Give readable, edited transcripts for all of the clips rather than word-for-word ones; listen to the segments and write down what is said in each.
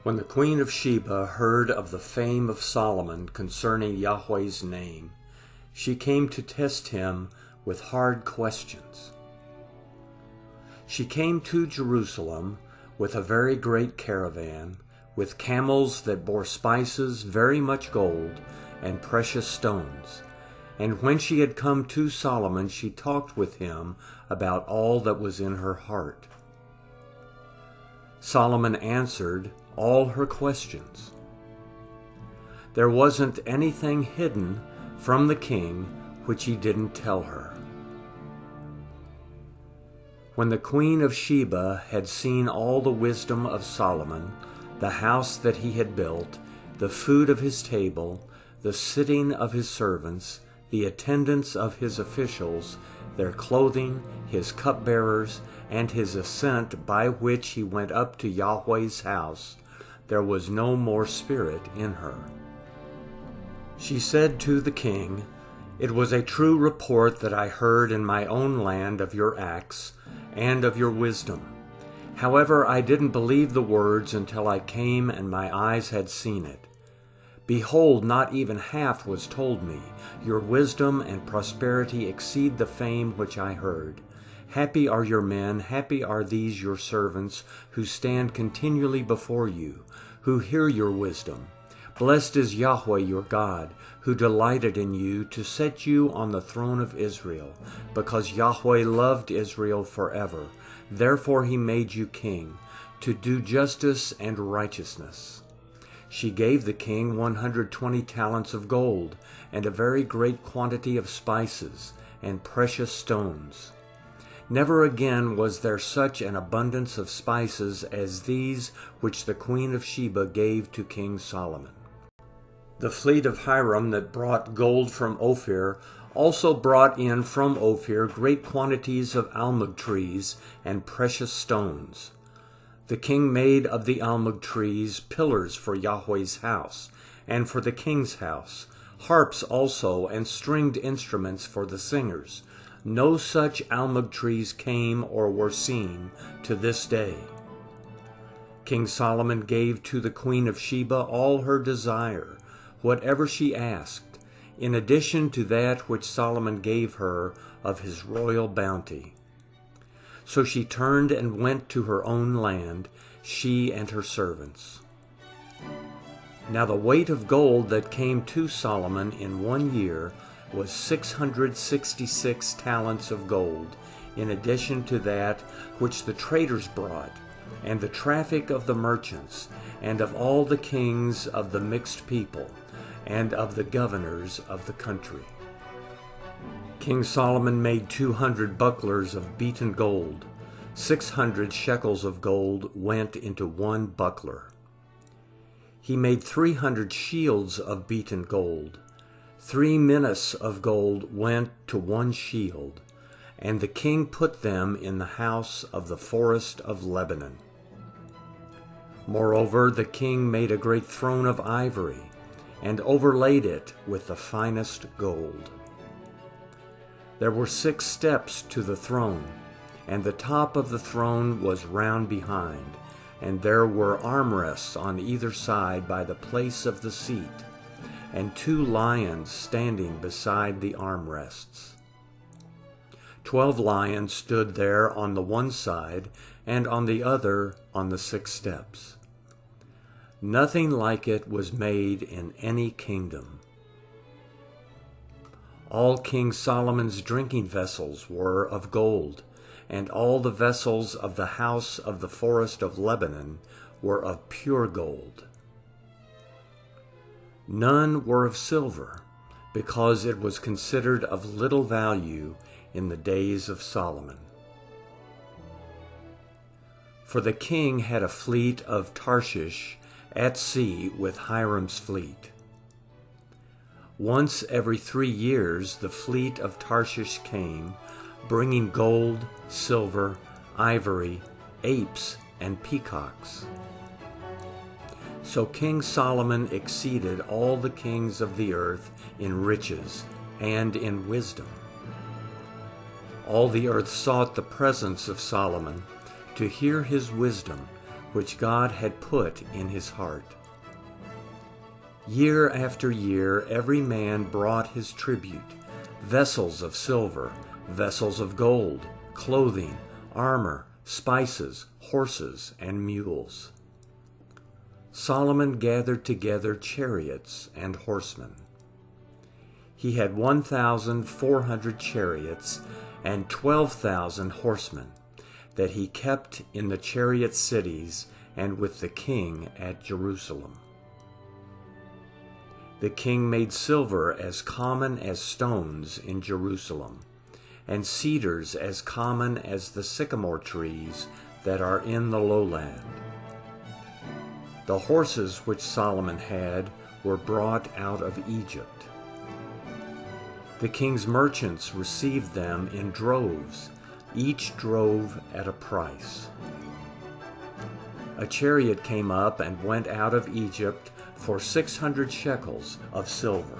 When the queen of Sheba heard of the fame of Solomon concerning Yahweh's name, she came to test him with hard questions. She came to Jerusalem with a very great caravan, with camels that bore spices, very much gold, and precious stones. And when she had come to Solomon, she talked with him about all that was in her heart. Solomon answered all her questions. There wasn't anything hidden from the king which he didn't tell her. When the queen of Sheba had seen all the wisdom of Solomon, the house that he had built, the food of his table, the sitting of his servants, the attendance of his officials, their clothing, his cupbearers, and his ascent by which he went up to Yahweh's house, there was no more spirit in her. She said to the king, "It was a true report that I heard in my own land of your acts and of your wisdom. However, I didn't believe the words until I came and my eyes had seen it. Behold, not even half was told me. Your wisdom and prosperity exceed the fame which I heard. Happy are your men, happy are these your servants, who stand continually before you, who hear your wisdom. Blessed is Yahweh your God, who delighted in you to set you on the throne of Israel, because Yahweh loved Israel forever. Therefore he made you king, to do justice and righteousness." She gave the king 120 talents of gold, and a very great quantity of spices, and precious stones. Never again was there such an abundance of spices as these which the queen of Sheba gave to King Solomon. The fleet of Hiram that brought gold from Ophir also brought in from Ophir great quantities of almug trees and precious stones. The king made of the almug trees pillars for Yahweh's house, and for the king's house, harps also and stringed instruments for the singers. No such almug trees came or were seen to this day. King Solomon gave to the queen of Sheba all her desire, whatever she asked, in addition to that which Solomon gave her of his royal bounty. So she turned and went to her own land, she and her servants. Now the weight of gold that came to Solomon in 1 year was 666 talents of gold, in addition to that which the traders brought, and the traffic of the merchants, and of all the kings of the mixed people, and of the governors of the country. King Solomon made 200 bucklers of beaten gold. 600 shekels of gold went into one buckler. He made 300 shields of beaten gold. 3 minas of gold went to one shield, and the king put them in the house of the forest of Lebanon. Moreover, the king made a great throne of ivory, and overlaid it with the finest gold. There were 6 steps to the throne, and the top of the throne was round behind, and there were armrests on either side by the place of the seat, and 2 lions standing beside the armrests. 12 lions stood there on the one side, and on the other on the 6 steps. Nothing like it was made in any kingdom. All King Solomon's drinking vessels were of gold, and all the vessels of the house of the forest of Lebanon were of pure gold. None were of silver, because it was considered of little value in the days of Solomon. For the king had a fleet of Tarshish at sea with Hiram's fleet. Once every 3 years the fleet of Tarshish came, bringing gold, silver, ivory, apes, and peacocks. So King Solomon exceeded all the kings of the earth in riches and in wisdom. All the earth sought the presence of Solomon to hear his wisdom, which God had put in his heart. Year after year every man brought his tribute, vessels of silver, vessels of gold, clothing, armor, spices, horses, and mules. Solomon gathered together chariots and horsemen. He had 1,400 chariots and 12,000 horsemen that he kept in the chariot cities and with the king at Jerusalem. The king made silver as common as stones in Jerusalem, and cedars as common as the sycamore trees that are in the lowland. The horses which Solomon had were brought out of Egypt. The king's merchants received them in droves, each drove at a price. A chariot came up and went out of Egypt for 600 shekels of silver,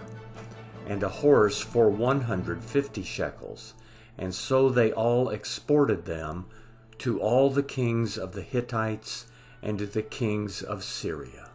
and a horse for 150 shekels, and so they all exported them to all the kings of the Hittites and to the kings of Syria.